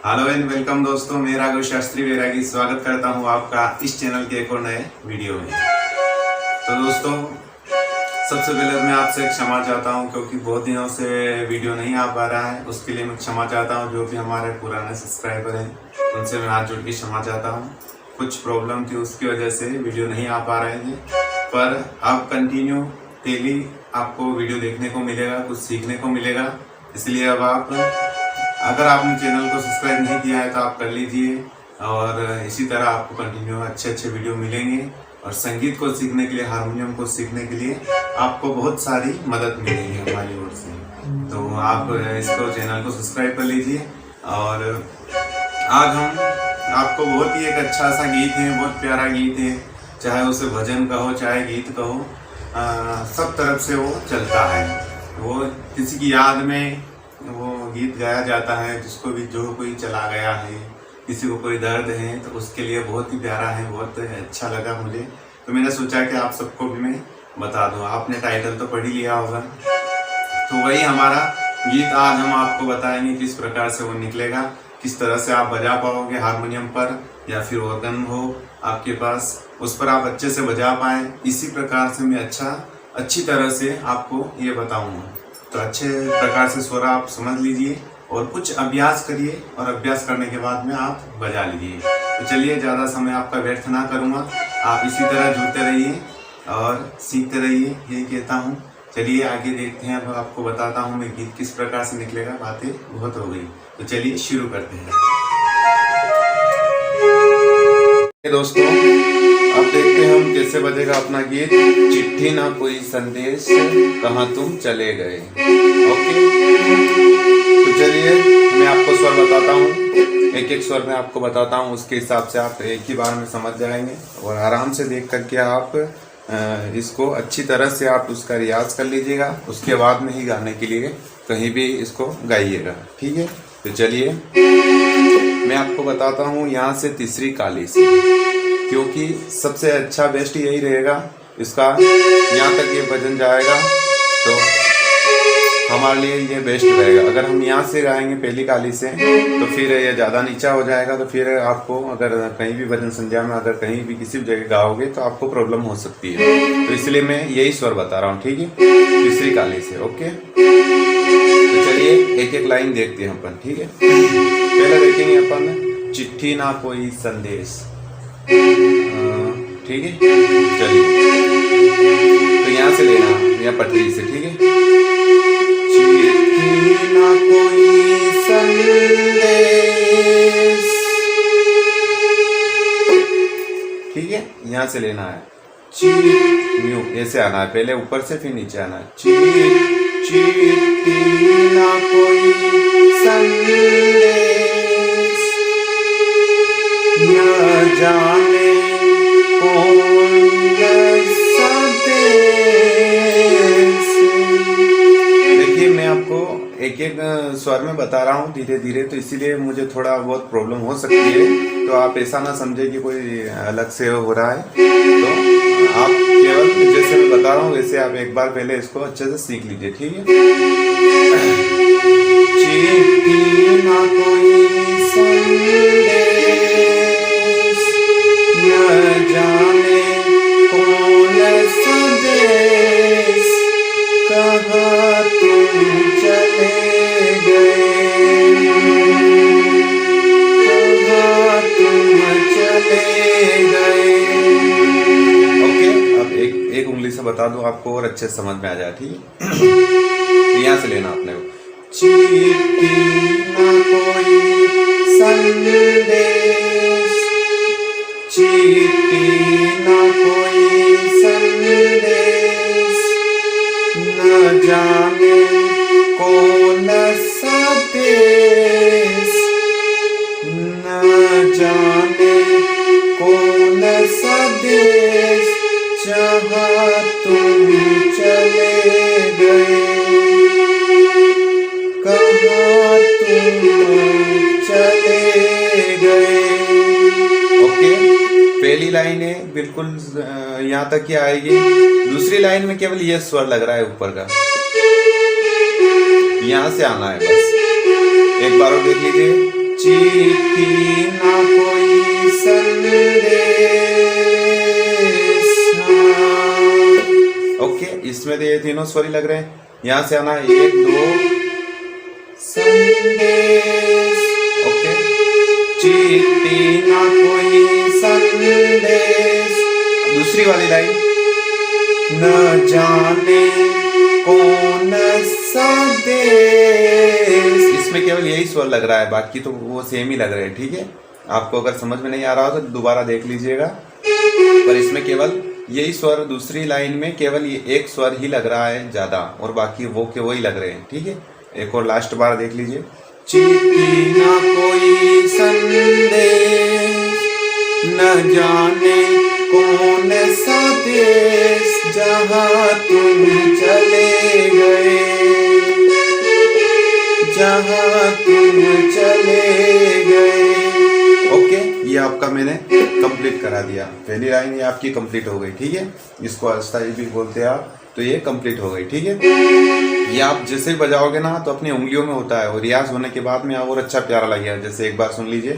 Hello and welcome दोस्तों, मैं राघव शास्त्री वैरागी स्वागत करता हूं आपका इस चैनल के एक और नए वीडियो में। तो दोस्तों, सबसे पहले मैं आपसे क्षमा चाहता हूं क्योंकि बहुत दिनों से वीडियो नहीं आ पा रहा है। उसके लिए मैं क्षमा चाहता हूं। जो भी हमारे पुराने सब्सक्राइबर हैं उनसे मैं हाथ जोड़ के क्षमा चाहता हूं। कुछ प्रॉब्लम थी, उसकी वजह से वीडियो नहीं आ पा रहे थे, पर अब कंटिन्यू डेली आपको वीडियो देखने को मिलेगा, कुछ सीखने को मिलेगा। इसलिए अब अगर आपने चैनल को सब्सक्राइब नहीं किया है तो आप कर लीजिए, और इसी तरह आपको कंटिन्यू अच्छे मिडियो मिलेंगे। और संगीत को सीखने के लिए, हारमोनियम को सीखने के लिए आपको बहुत सारी मदद मिलेगी हमारी ओर से। तो आप इसको चैनल को सब्सक्राइब कर लीजिए। और आज हम आपको बहुत ही एक अच्छा सा गीत है, बहुत प्यारा गीत है, चाहे उसे भजन कहो चाहे गीत कहो, सब तरफ से वो चलता है। वो किसी की याद में वो गीत गाया जाता है, जिसको भी जो कोई चला गया है, किसी को कोई दर्द है, तो उसके लिए बहुत ही प्यारा है, बहुत अच्छा लगा मुझे। तो मैंने सोचा कि आप सबको भी मैं बता दूं। आपने टाइटल तो पढ़ ही लिया होगा। तो वही हमारा गीत आज हम आपको बताएंगे किस प्रकार से वो निकलेगा, किस तरह से आप बजा पाओगे हारमोनियम पर, या फिर ऑर्गन हो आपके पास, उस पर आप अच्छे से बजा पाए। इसी प्रकार से मैं अच्छी तरह से आपको ये बताऊंगा। तो अच्छे प्रकार से स्वर आप समझ लीजिए और कुछ अभ्यास करिए, और अभ्यास करने के बाद में आप बजा लीजिए। तो चलिए, ज़्यादा समय आपका व्यर्थ ना करूँगा, आप इसी तरह जुड़ते रहिए और सीखते रहिए, यही कहता हूँ। चलिए आगे देखते हैं। अब आपको बताता हूँ मैं गीत किस प्रकार से निकलेगा। बातें बहुत हो गई, तो चलिए शुरू करते हैं। दोस्तों, अब देखते हैं हम कैसे बजेगा अपना गीत। चिट्ठी ना कोई संदेश, कहाँ तुम चले गए। ओके, तो चलिए मैं आपको स्वर बताता हूँ, एक स्वर में आपको बताता हूँ, उसके हिसाब से आप एक ही बार में समझ जाएंगे। और आराम से देख करके आप इसको अच्छी तरह से आप उसका रियाज कर लीजिएगा। उसके बाद में ही गाने के लिए कहीं भी इसको गाइएगा, ठीक है। तो चलिए मैं आपको बताता हूँ यहाँ से तीसरी काली से, क्योंकि सबसे अच्छा बेस्ट यही रहेगा। इसका यहाँ तक ये भजन जाएगा तो हमारे लिए ये बेस्ट रहेगा। अगर हम यहाँ से गाएंगे पहली काली से तो फिर ये ज़्यादा नीचा हो जाएगा। तो फिर आपको अगर कहीं भी भजन संध्या में, अगर कहीं भी किसी भी जगह गाओगे तो आपको प्रॉब्लम हो सकती है। तो इसलिए मैं यही स्वर बता रहा हूँ, ठीक है, तीसरी काली से। ओके, तो चलिए एक लाइन देखते हैं अपन, ठीक है। पहले देखेंगे अपन चिट्ठी ना कोई संदेश, ठीक है। चलिए, तो यहाँ से लेना, यहाँ पटरी से, ठीक है। चिट्ठी ना कोई संदेश, ठीक है, यहाँ से लेना है। म्यू ऐसे आना है, पहले ऊपर से फिर नीचे आना है। चिट्ठी ना कोई संदेश, न जाने कौन सा देश। देखिए, मैं आपको एक स्वर में बता रहा हूँ धीरे धीरे, तो इसीलिए मुझे थोड़ा बहुत प्रॉब्लम हो सकती है। तो आप ऐसा ना समझे कि कोई अलग से हो रहा है। तो आप केवल जैसे मैं बता रहा हूँ वैसे आप एक बार पहले इसको अच्छे से सीख लीजिए, ठीक है। चिट्ठी ना कोई संदेश, न जाने कौन सा देश, कहाँ तुम चले गए, कहाँ तुम चले गए। ओके, अब एक उंगली से बता दूं आपको और अच्छे से समझ में आ जाए, ठीक है। यहाँ से लेना आपने को। चिट्ठी ना कोई संदेश, चिट्ठी ना कोई संदेश, न जाने कौन सा देश, न जाने कौन सा देश, जहाँ तुम चले गए, कहाँ तुम चले गए। ओके, पहली लाइन है बिल्कुल यहाँ तक ही आएगी। दूसरी लाइन में केवल ये स्वर लग रहा है ऊपर का, यहाँ से आना है बस। एक बार और देख लीजिए। चिट्ठी ना कोई संदेश। ओके, इसमें तो ये तीनों स्वर ही लग रहे हैं। यहां से आना 1 2 संदेश। ओके, चिट्ठी ना कोई संदेश। दूसरी वाली लाइन, न जाने कौन सा देश। इसमें केवल यही स्वर लग रहा है, बाकी तो वो सेम ही लग रहे हैं। ठीक है, आपको अगर समझ में नहीं आ रहा हो तो दोबारा देख लीजिएगा। पर इसमें केवल यही स्वर, दूसरी लाइन में केवल ये एक स्वर ही लग रहा है ज्यादा, और बाकी वो के वही लग रहे हैं। ठीक है, एक और लास्ट बार देख लीजिए। चिट्ठी ना कोई संदेश, न जाने कौन सा देश, जहां तुम चले गए, जहां तुम चले गए। ओके, ये आपका मैंने कंप्लीट करा दिया। पहली लाइन ये आपकी कंप्लीट हो गई। ठीक है, इसको अस्थाई भी बोलते हैं आप, तो ये कंप्लीट हो गई। ठीक है, ये आप जैसे बजाओगे ना तो अपनी उंगलियों में होता है, और रियाज होने के बाद में और अच्छा प्यारा लगेगा। जैसे एक बार सुन लीजिए।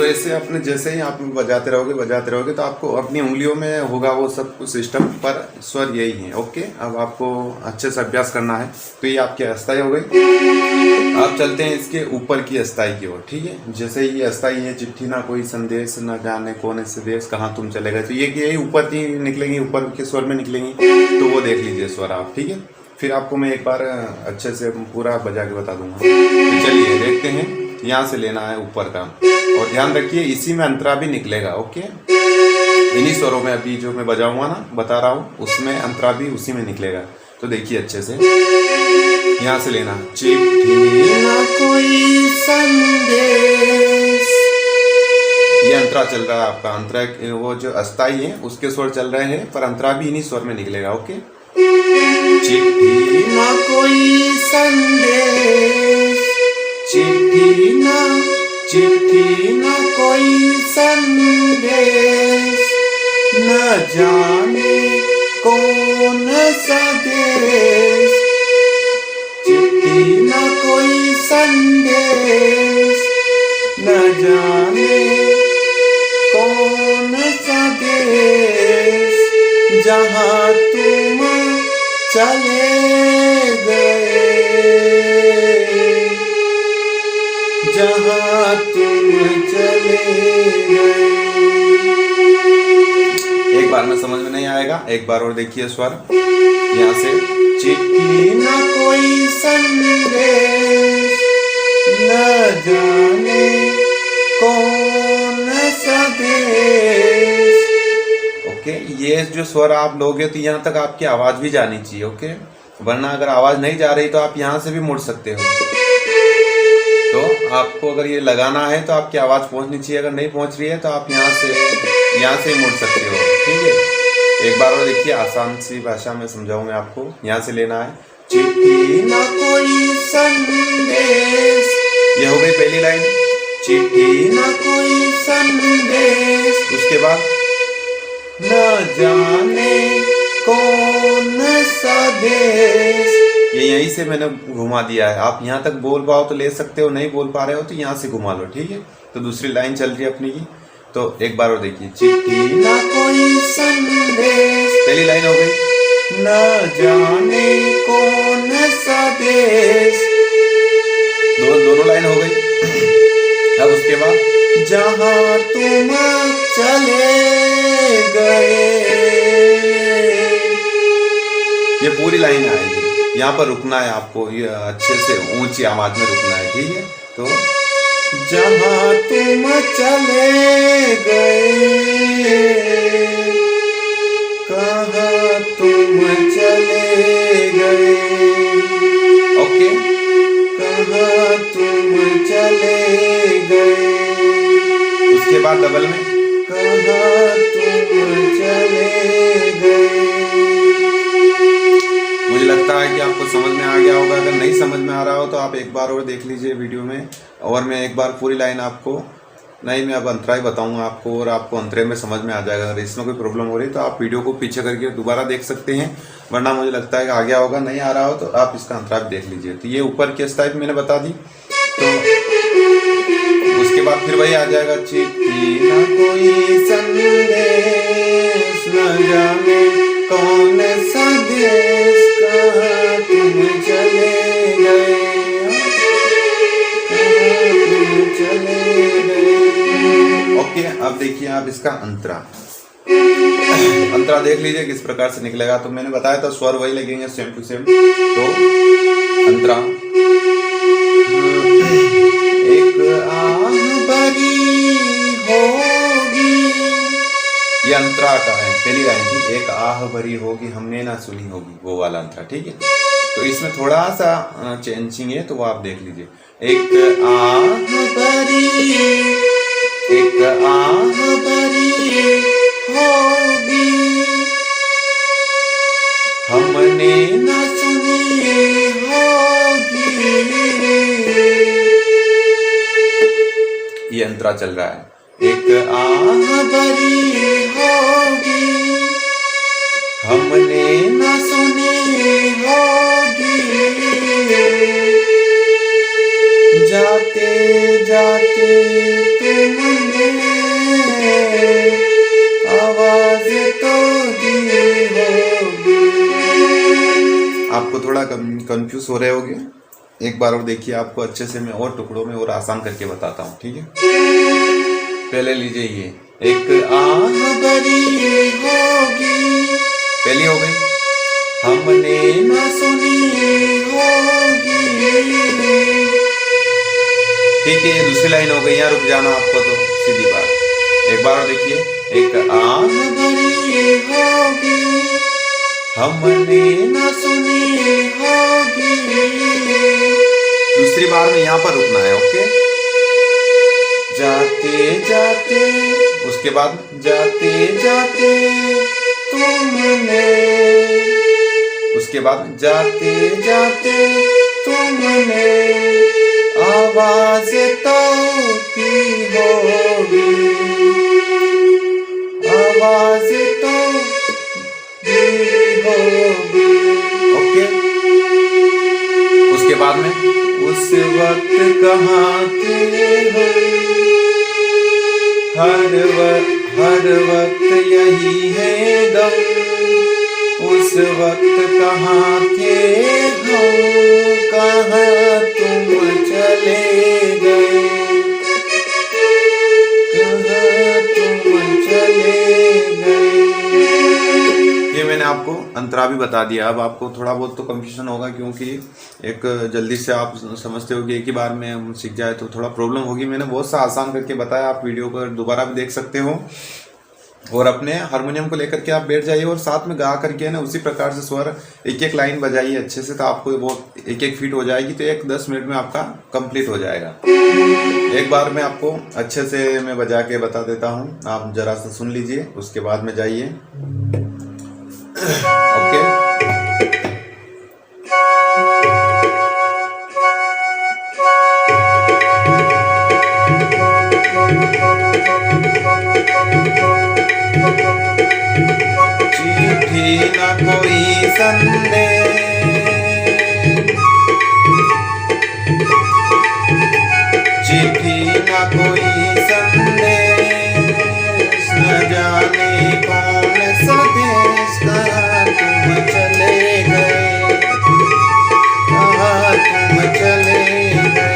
ऐसे अपने जैसे ही आप बजाते रहोगे तो आपको अपनी उंगलियों में होगा वो सब कुछ सिस्टम, पर स्वर यही है। ओके, अब आपको अच्छे से अभ्यास करना है। तो ये आपकी अस्थाई हो गई। अब चलते हैं इसके ऊपर की अस्थाई की ओर। ठीक है, जैसे ये अस्थाई है, चिट्ठी ना कोई संदेश, न जाने कौन से देश, कहाँ तुम चले गए, तो ये यही ऊपर की निकलेंगी, ऊपर के स्वर में निकलेंगी। तो वो देख लीजिए स्वर आप। ठीक है, फिर आपको मैं एक बार अच्छे से पूरा बजा के बता दूंगा। तो चलिए देखते हैं। यहाँ से लेना है ऊपर का, और ध्यान रखिए इसी में अंतरा भी निकलेगा। ओके, इन्हीं स्वरों में अभी जो मैं बजाऊंगा ना, बता रहा हूँ, उसमें अंतरा भी उसी में निकलेगा। तो देखिए अच्छे से, यहाँ से लेना, चिट्ठी ना कोई संदेश। ये अंतरा चल रहा है आपका। अंतरा वो जो अस्थाई है उसके स्वर चल रहे हैं, पर अंतरा भी इन्हीं स्वर में निकलेगा। ओके, चिट्ठी ना कोई संदेश, चिट्ठी ना कोई संदेश, न जाने कौन सा देश, चिट्ठी ना कोई संदेश, न जाने कौन सा देश, जहां तुम चले गए, जहां तुम चले गए। एक बार में समझ में नहीं आएगा, एक बार और देखिए स्वर। यहाँ से, चिट्ठी ना कोई संदेश, न जाने कौन सा देश। ओके, ये जो स्वर आप लोगे तो यहाँ तक आपकी आवाज भी जानी चाहिए। ओके, वरना अगर आवाज नहीं जा रही तो आप यहाँ से भी मुड़ सकते हो। तो आपको अगर ये लगाना है तो आपकी आवाज पहुंचनी चाहिए। अगर नहीं पहुंच रही है तो आप यहाँ से मुड़ सकते हो। ठीक है, एक बार और देखिए, आसान सी भाषा में समझाऊंगा आपको। यहाँ से लेना है, चिट्ठी ना कोई संदेश। ये हो गई पहली लाइन, चिट्ठी ना कोई संदेश। उसके बाद, न जाने कौन सा देश। ये यहीं से मैंने घुमा दिया है। आप यहाँ तक बोल पाओ तो ले सकते हो, नहीं बोल पा रहे हो तो यहाँ से घुमा लो। ठीक है, तो दूसरी लाइन चल रही है अपनी की। तो एक बार और देखिए, चिट्ठी ना कोई संदेश। पहली लाइन हो गई, न जाने कौन सा देश। दोनों लाइन हो गई। अब उसके बाद, जहां तुम चले गए। ये पूरी लाइन आएगी। यहाँ पर रुकना है आपको, ये अच्छे से ऊंची आवाज में रुकना है। ठीक है, तो जहां तुम चले गए, कहाँ तुम चले गए। ओके, कहाँ तुम चले गए। उसके बाद डबल में, कहाँ तुम चले गए। मुझे लगता है कि आपको समझ में आ गया होगा। अगर नहीं समझ में आ रहा हो तो आप एक बार और देख लीजिए वीडियो में, और मैं एक बार पूरी लाइन आपको नहीं, मैं अब अंतरा ही बताऊंगा आपको, और आपको अंतरे में समझ में आ जाएगा। अगर इसमें कोई प्रॉब्लम हो रही है तो आप वीडियो को पीछे करके दोबारा देख सकते हैं, वरना मुझे लगता है कि आ गया होगा। नहीं आ रहा हो तो आप इसका अंतरा भी देख लीजिए। तो ये ऊपर की टाइप मैंने बता दी, तो उसके बाद फिर वही आ जाएगा, चिट्ठी न कोई संदेश, न जाने कौन सा देश, कहाँ तुम चले गए, ओके। अब देखिए आप इसका अंतरा देख लीजिए किस प्रकार से निकलेगा। तो मैंने बताया था स्वर वही लगेंगे सेम टू सेम। तो अंतरा, एक आह भरी होगी, ये अंतरा का है, पहली लाइन की, एक आह भरी होगी हमने ना सुनी होगी, वो वाला अंतरा, ठीक है। तो इसमें थोड़ा सा चेंजिंग है, तो वो आप देख लीजिए। एक आह भरी, एक आह भरी होगी हमने ना सुनी होगी, ये अंतरा चल रहा है। एक आह भरी होगी हमने ना सुनी होगी, जाते जाते तुमने आवाज तो दी होगी। आपको थोड़ा कंफ्यूज हो रहे होगे, एक बार और देखिए, आपको अच्छे से मैं और टुकड़ों में और आसान करके बताता हूँ, ठीक है। पहले लीजिए ये, एक आह भरी होगी, पहली हो गई, हमने ना सुनी होगी, ठीक है। ये दूसरी लाइन हो गई, यहाँ रुक जाना आपको, तो सीधी बात। एक बार और देखिए, एक आह भरी होगी हमने ना सुनी होगी, दूसरी बार में यहाँ पर रुकना है, ओके। जाते जाते, उसके बाद जाते जाते तुमने, उसके बाद जाते जाते तुमने आवाज तो की होगी, आवाज तो की होगी, ओके। उसके बाद में उस वक्त कहाँ थे हो, हर वक्त यही है गम, उस वक्त कहाँ थे हो, कहाँ तुम चले गए, कहाँ तुम चले गए। ये मैंने आपको अंतरा भी बता दिया। अब आपको थोड़ा बहुत तो कंफ्यूजन होगा, क्योंकि एक जल्दी से आप समझते हो कि एक ही बार में हम सीख जाए तो थोड़ा प्रॉब्लम होगी। मैंने बहुत सा आसान करके बताया, आप वीडियो को दोबारा भी देख सकते हो, और अपने हारमोनियम को लेकर के आप बैठ जाइए और साथ में गा करके ना उसी प्रकार से स्वर एक एक लाइन बजाइए अच्छे से, तो आपको वो एक एक फिट हो जाएगी। तो एक 10 मिनट में आपका कंप्लीट हो जाएगा। एक बार मैं आपको अच्छे से मैं बजा के बता देता हूँ, आप जरा सा सुन लीजिए, उसके बाद में जाइए, ओके। चिट्ठी न कोई संदेश, चिट्ठी न कोई संदेश, न जाने कौन सा देश, कहाँ तुम चले गए, कहाँ तुम चले गए।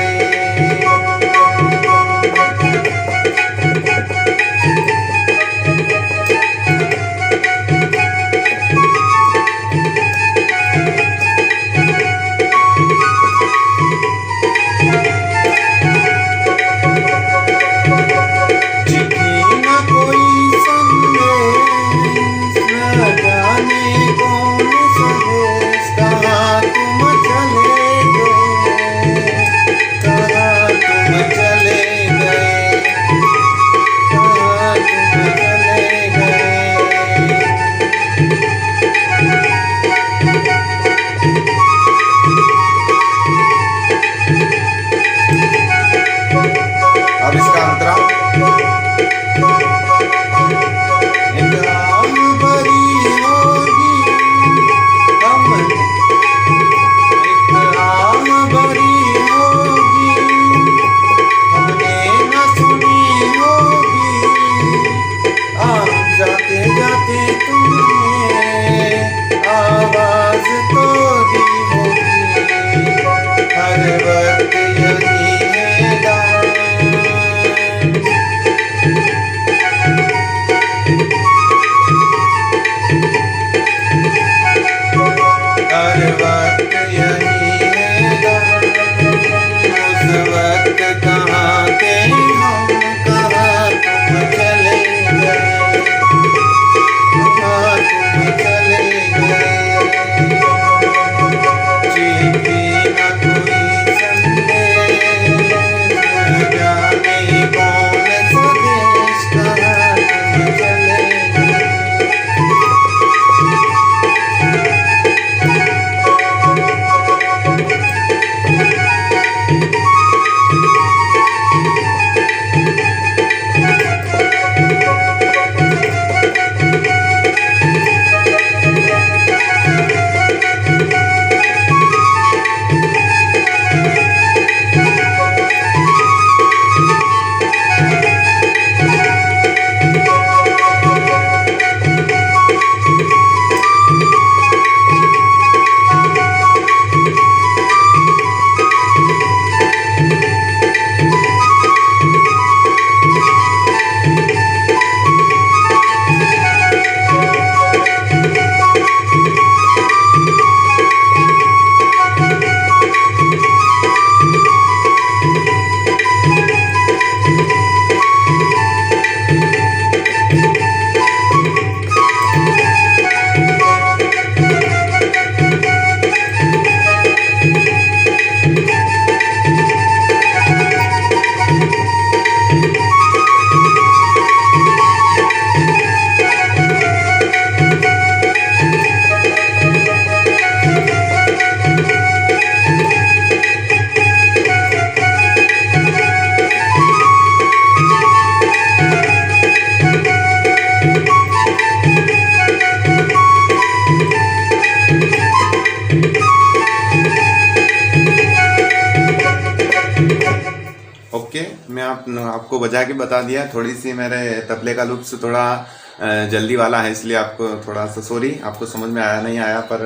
मैं आपको बजा के बता दिया। थोड़ी सी मेरे तबले का लुप्स थोड़ा जल्दी वाला है, इसलिए आपको थोड़ा सा सॉरी, आपको समझ में आया नहीं आया। पर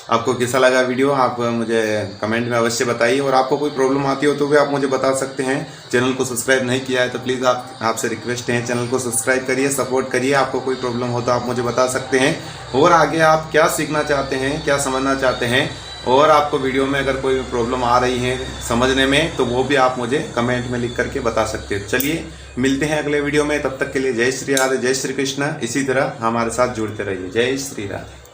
आपको कैसा लगा वीडियो आप मुझे कमेंट में अवश्य बताइए, और आपको कोई प्रॉब्लम आती हो तो भी आप मुझे बता सकते हैं। चैनल को सब्सक्राइब नहीं किया है तो प्लीज़ आपसे रिक्वेस्ट है, चैनल को सब्सक्राइब करिए, सपोर्ट करिए। आपको कोई प्रॉब्लम हो तो आप मुझे बता सकते हैं, और आगे आप क्या सीखना चाहते हैं, क्या समझना चाहते हैं, और आपको वीडियो में अगर कोई प्रॉब्लम आ रही है समझने में तो वो भी आप मुझे कमेंट में लिख करके बता सकते हैं। चलिए मिलते हैं अगले वीडियो में, तब तक के लिए जय श्री राधे, जय श्री कृष्ण। इसी तरह हमारे साथ जुड़ते रहिए। जय श्री राधे।